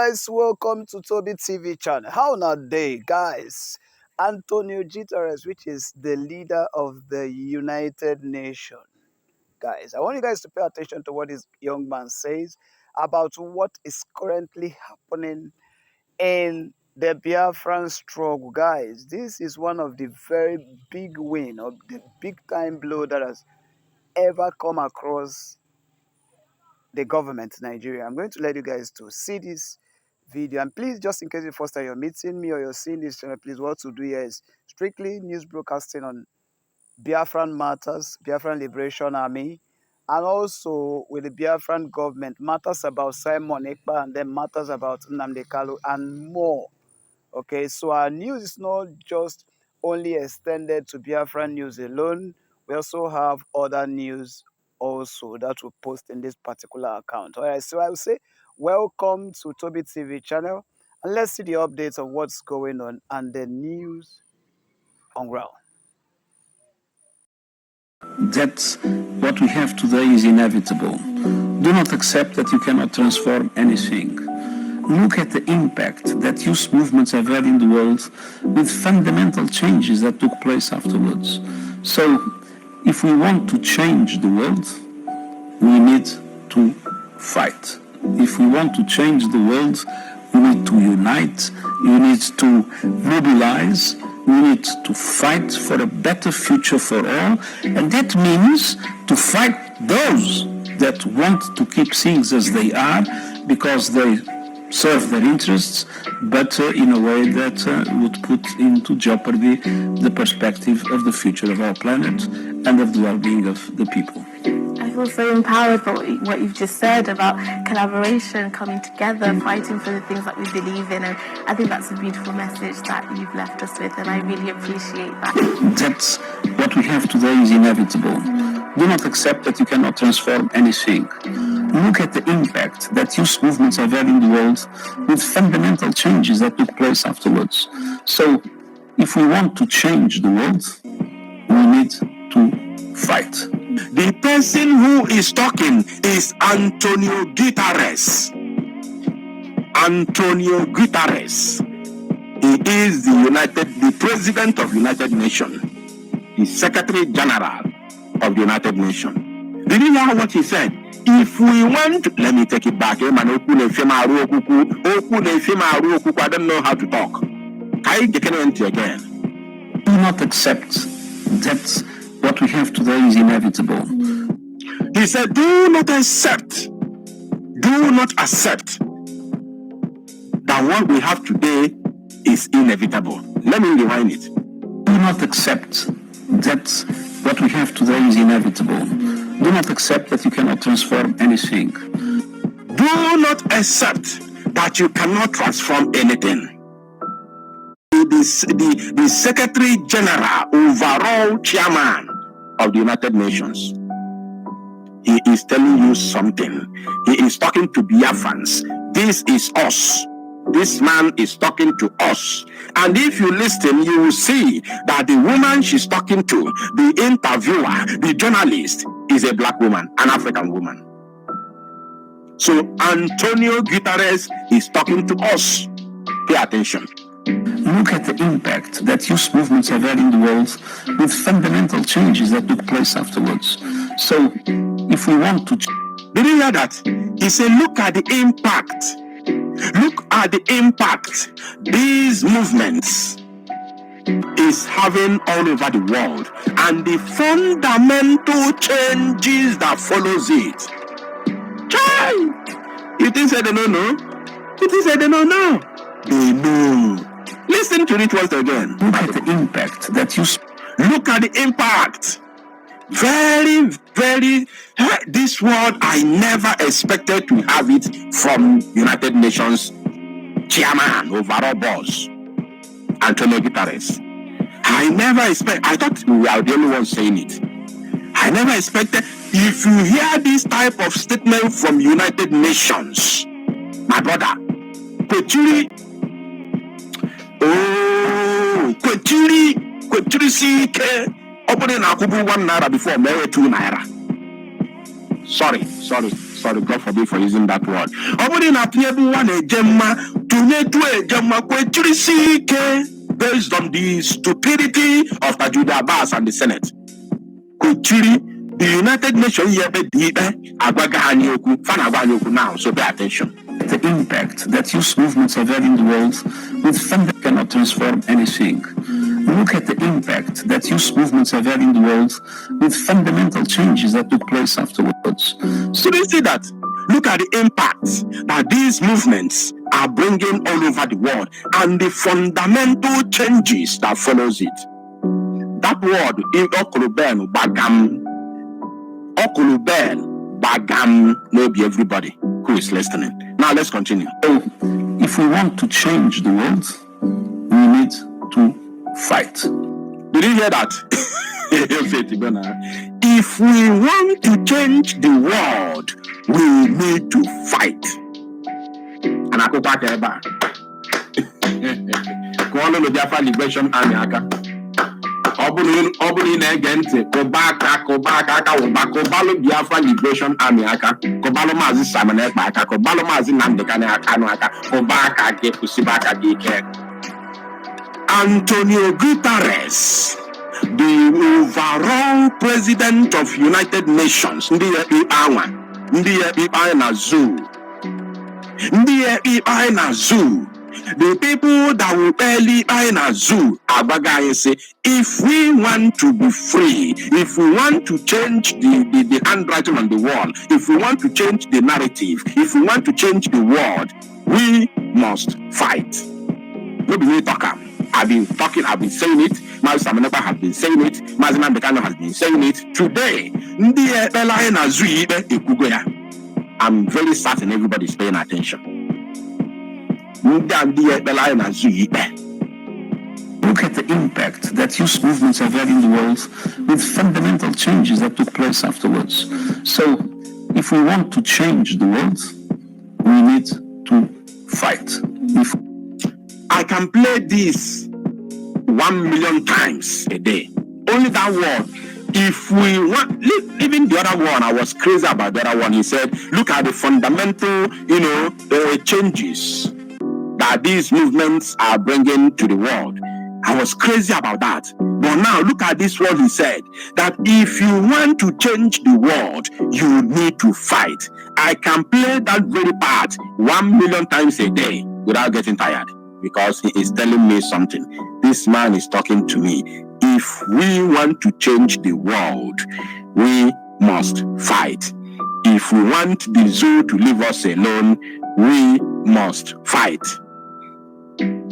guys, welcome to TOBI TV channel. How now day, guys? Antonio Guterres, which is the leader of the United Nations. Guys, I want you guys to pay attention to what this young man says about what is currently happening in the Biafran struggle. Guys, this is one of the very big win or the big time blow that has ever come across the government in Nigeria. I'm going to let you guys to see this video, and please, just in case the first time you're meeting me or you're seeing this channel, please, what to do here is strictly news broadcasting on Biafran matters, Biafran Liberation Army, and also with the Biafran government, matters about Simon Ekpa, and then matters about Nnamdi Kanu and more. Okay, so our news is not just only extended to Biafran news alone. We also have other news also that we post in this particular account. All right, so I will say welcome to TOBI TV channel, and let's see the updates of what's going on and the news on ground. That what we have today is inevitable. Do not accept that you cannot transform anything. Look at the impact that youth movements have had in the world with fundamental changes that took place afterwards. So, if we want to change the world, we need to fight. If we want to change the world, we need to unite, we need to mobilize, we need to fight for a better future for all, and that means to fight those that want to keep things as they are because they serve their interests, but in a way that would put into jeopardy the perspective of the future of our planet and of the well-being of the people. I feel so empowered by what you've just said about collaboration, coming together, fighting for the things that we believe in, and I think that's a beautiful message that you've left us with, and I really appreciate that. That's what we have today is inevitable. Do not accept that you cannot transform anything. Look at the impact that youth movements have had in the world with fundamental changes that took place afterwards. So, if we want to change the world, we need to fight. The person who is talking is Antonio Guterres. Antonio Guterres. He is the president of the United Nations, the Secretary General of the United Nations. Did you hear what he said? If we want to, let me take it back. I don't know how to talk. I can again. Do not accept that what we have today is inevitable. He said, do not accept that what we have today is inevitable. Let me rewind it. Do not accept that what we have today is inevitable. Do not accept that you cannot transform anything. Do not accept that you cannot transform anything. The Secretary General, overall chairman of the United Nations, he is telling you something. He is talking to Biafrans. This is us. This man is talking to us. And if you listen, you will see that the woman she's talking to, the interviewer, the journalist, is a black woman, an African woman. So Antonio Guterres is talking to us. Pay attention. Look at the impact that youth movements have had in the world with fundamental changes that took place afterwards. So, if we want to... Did you hear that? He said, look at the impact. Look at the impact these movements is having all over the world and the fundamental changes that follows it. Chai! You think they don't know? You think they don't know? They know. Listen to it once again. Look at the impact that you... Look at the impact. Very, very... This word, I never expected to have it from United Nations chairman, overall boss, Antonio Guterres. I never expected... I thought we are the only ones saying it. I never expected... If you hear this type of statement from United Nations, my brother, Kwechiri CK opening Akubu 1 naira before Mary 2 naira. Sorry. sorry, God forbid for using that word. Obodi na tiebu one ejema, tunetu ejema kwe chirisike, based on the stupidity of Tajuda Abbas and the Senate. Kuchiri, the United Nations now, so pay attention. The impact that youth movements have had in the world with funding cannot transform anything. Look at the impact that youth movements have had in the world with fundamental changes that took place afterwards. So do you see that? Look at the impact that these movements are bringing all over the world and the fundamental changes that follows it. That word, Okuluben Bagam, maybe everybody who is listening. Now let's continue. So, if we want to change the world, we need to fight. Did you hear that? If we want to change the world, we need to fight. And I go back there. Go on to the Biafran Liberation Army. Obuli na-ege ntị kụbaka kụbalụ Biafran Liberation Army aka, kụbalụ Maazị Simon Ekpa aka, kụbalụ Maazị Nnamdi Kanu aka, kụbaka gị kwụsịba aka gị ike. Antonio Guterres, the overall president of United Nations, ndị ya ikpe na zoo. The people that will barely buy in a zoo, Abaga say, if we want to be free, if we want to change the handwriting on the wall, if we want to change the narrative, if we want to change the world, we must fight. Nobody will talk. I've been saying it. Mazi Samaneba has been saying it. Mazi Nambekano has been saying it. Today, I'm very certain everybody's paying attention. Look at the impact that youth movements have had in the world with fundamental changes that took place afterwards. So, if we want to change the world, we need to fight. I can play this 1,000,000 times a day. Only that word. If we want, even the other one, I was crazy about the other one. He said, look at the fundamental, changes that these movements are bringing to the world. I was crazy about that. But now look at this word he said, that if you want to change the world, you need to fight. I can play that very part 1,000,000 times a day without getting tired, because he is telling me something. This man is talking to me. If we want to change the world, we must fight. If we want the zoo to leave us alone, we must fight.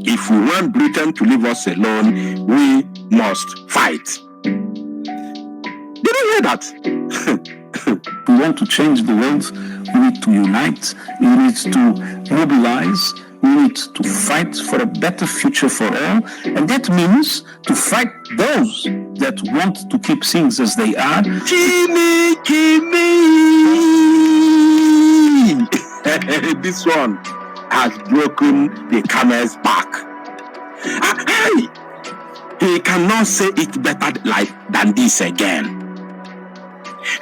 If we want Britain to leave us alone, we must fight. Did you hear that? If we want to change the world, we need to unite, we need to mobilize, we need to fight for a better future for all, and that means to fight those that want to keep things as they are. Kimi! This one has broken the camel's back. Hey! He cannot say it better than this again.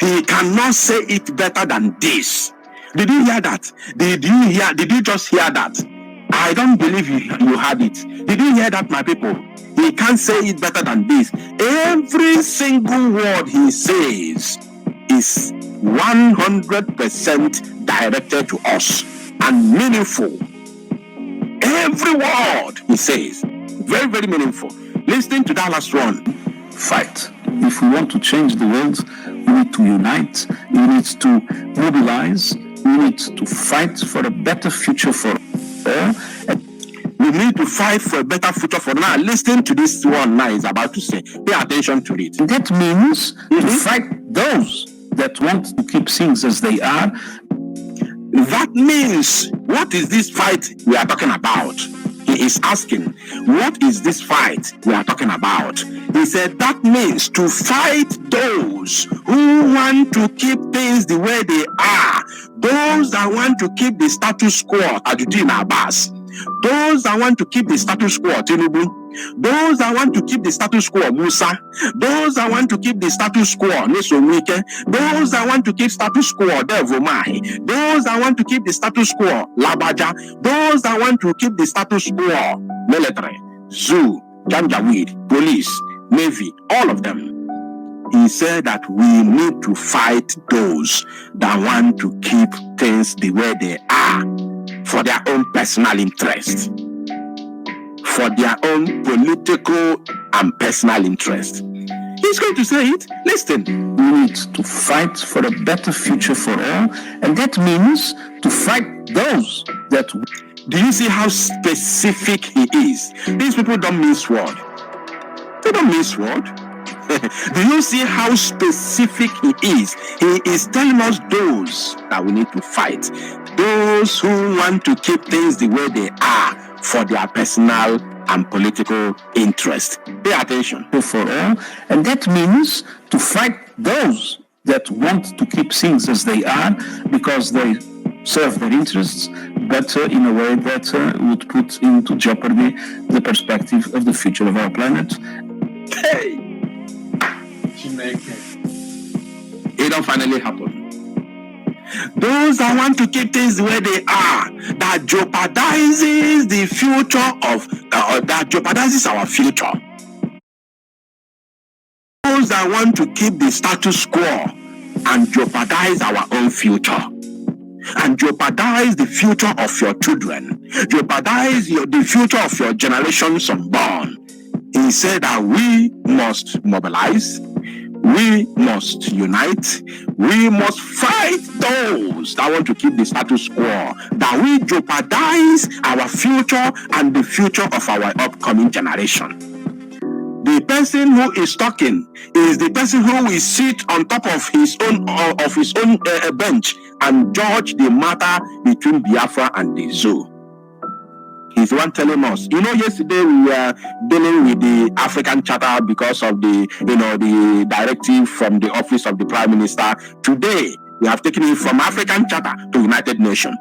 He cannot say it better than this. Did you hear that? Did you just hear that? I don't believe you heard it. Did you hear that, my people? He can't say it better than this. Every single word he says is 100% directed to us and meaningful. Every word he says, very, very meaningful. Listening to that last one. Fight. If we want to change the world, we need to unite, we need to mobilize, we need to fight for a better future for all. We need to fight for a better future for now. Listen to this one now is about to say. Pay attention to it. That means to fight those that want to keep things as they are. That means, what is this fight we are talking about? He is asking, what is this fight we are talking about? He said, that means to fight those who want to keep things the way they are. Those that want to keep the status quo, Tajuddin Abbas. Those that want to keep the status quo, Tinubu. Those that want to keep the status quo, Musa. Those that want to keep the status quo, Nesomike. Those that want to keep status quo, Devomai. Those that want to keep the status quo, Labaja. Those that want to keep the status quo, military, zoo, Janjaweed, police, navy, all of them. He said that we need to fight those that want to keep things the way they are for their own personal interest, for their own political and personal interest. He's going to say it. Listen. We need to fight for a better future for all, and that means to fight those that... Do you see how specific he is? These people don't miss word. They don't miss word. Do you see how specific he is? He is telling us those that we need to fight. Those who want to keep things the way they are for their personal and political interest. Pay attention. For all, and that means to fight those that want to keep things as they are because they serve their interests, but in a way that would put into jeopardy the perspective of the future of our planet. Hey! It don't finally happen. Those that want to keep things the way they are, that jeopardizes the future of, that jeopardizes our future. Those that want to keep the status quo and jeopardize our own future, and jeopardize the future of your children, jeopardize the future of your generations unborn. He said that we must mobilize, we must unite, we must fight those that want to keep the status quo, that we jeopardize our future and the future of our upcoming generation. The person who is talking is the person who will sit on top of his own bench and judge the matter between Biafra and the zoo. He's the one telling us. You know, yesterday we were dealing with the African Charter because of the directive from the office of the Prime Minister. Today, we have taken it from African Charter to United Nations.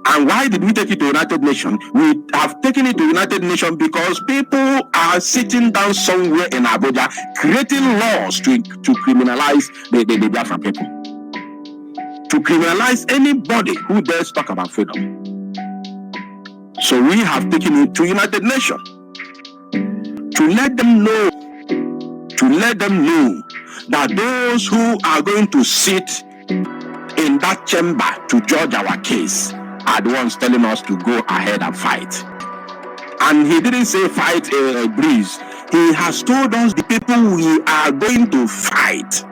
And why did we take it to United Nations? We have taken it to United Nations because people are sitting down somewhere in Abuja creating laws to criminalize the Biafran people. To criminalize anybody who dares talk about freedom. So we have taken it to United Nations to let them know that those who are going to sit in that chamber to judge our case are the ones telling us to go ahead and fight. And he didn't say fight a breeze. He has told us the people we are going to fight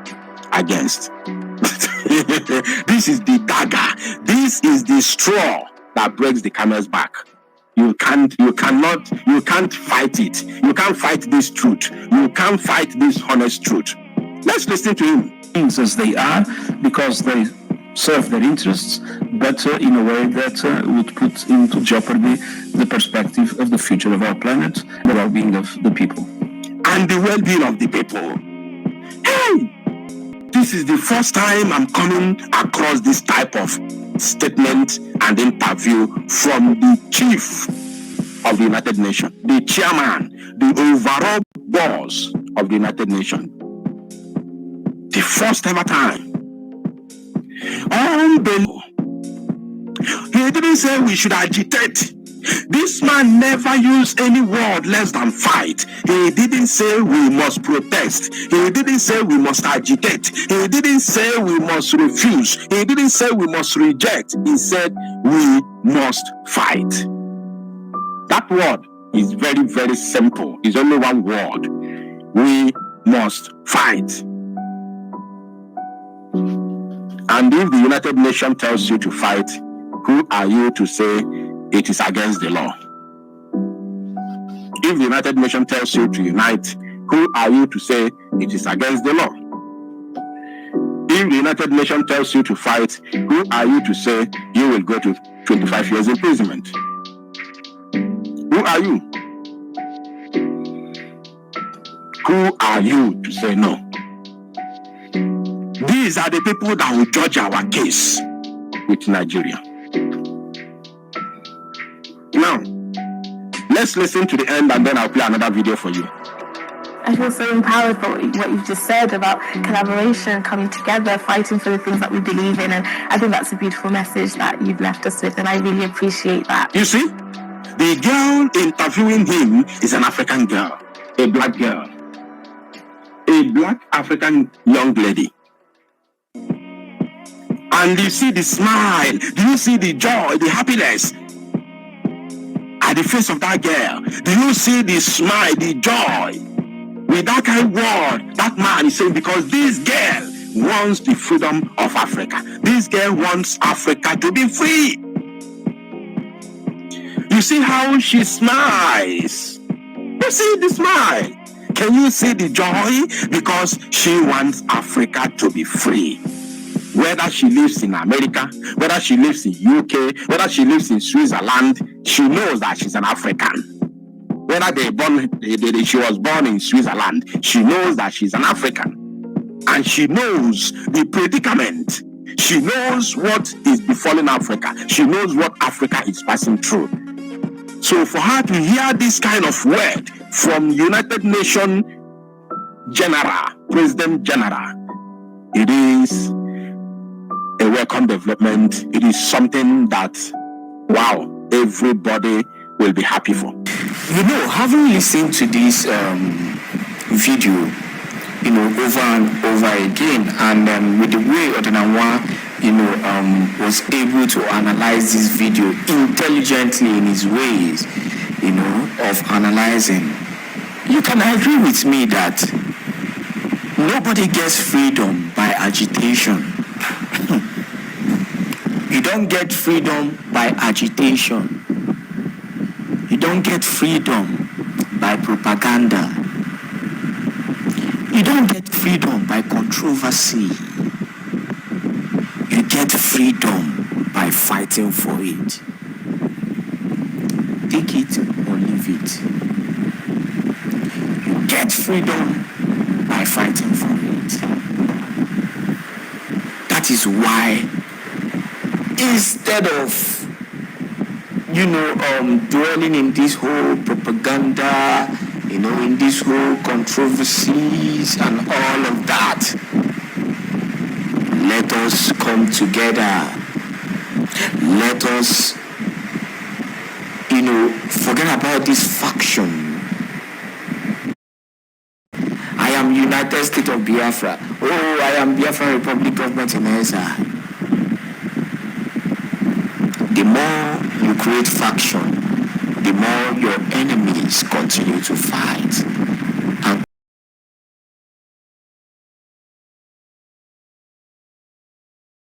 against. This is the dagger. This is the straw that breaks the camel's back. You can't fight it. You can't fight this truth. You can't fight this honest truth. Let's listen to him. Things as they are because they serve their interests, but in a way that would put into jeopardy the perspective of the future of our planet, the well-being of the people. And the well-being of the people. Hey! This is the first time I'm coming across this type of statement and interview from the chief of the United Nations, the chairman, the overall boss of the United Nations. The first ever time. Unbelievable. He didn't say we should agitate. This man never used any word less than fight. He didn't say we must protest. He didn't say we must agitate. He didn't say we must refuse. He didn't say we must reject. He said we must fight. That word is very, very simple. It's only one word. We must fight. And if the United Nations tells you to fight, who are you to say it is against the law? If the United Nations tells you to unite, who are you to say it is against the law? If the United Nations tells you to fight, who are you to say you will go to 25 years imprisonment? Who are you? Who are you to say no? These are the people that will judge our case with Nigeria. Let's listen to the end and then I'll play another video for you. I feel so empowered by what you've just said about collaboration, coming together, fighting for the things that we believe in. And I think that's a beautiful message that you've left us with, and I really appreciate that. You see, the girl interviewing him is an African girl, a black girl, a black African young lady. And you see the smile, do you see the joy, the happiness at the face of that girl? Do you see the smile, the joy? With that kind of word, that man is saying, because this girl wants the freedom of Africa. This girl wants Africa to be free. You see how she smiles. You see the smile. Can you see the joy? Because she wants Africa to be free. Whether she lives in America, whether she lives in UK, whether she lives in Switzerland, she knows that she's an African. Whether she was born in Switzerland, she knows that she's an African. And she knows the predicament. She knows what is befalling Africa. She knows what Africa is passing through. So for her to hear this kind of word from United Nations General, President General, it is a welcome development. It is something that, wow, everybody will be happy for. You know, having listened to this video, you know, over and over again, and with the way Odenawa, you know, was able to analyze this video intelligently in his ways, you know, of analyzing, you can agree with me that nobody gets freedom by agitation. You don't get freedom by agitation. You don't get freedom by propaganda. You don't get freedom by controversy. You get freedom by fighting for it. Take it or leave it. You get freedom by fighting for it. That is why, instead of dwelling in this whole propaganda, you know, in this whole controversies and all of that, let us come together. Let us, you know, forget about this faction. I am United States of Biafra. Oh, I am Biafra Republic Government in ESA. The more you create faction, the more your enemies continue to fight.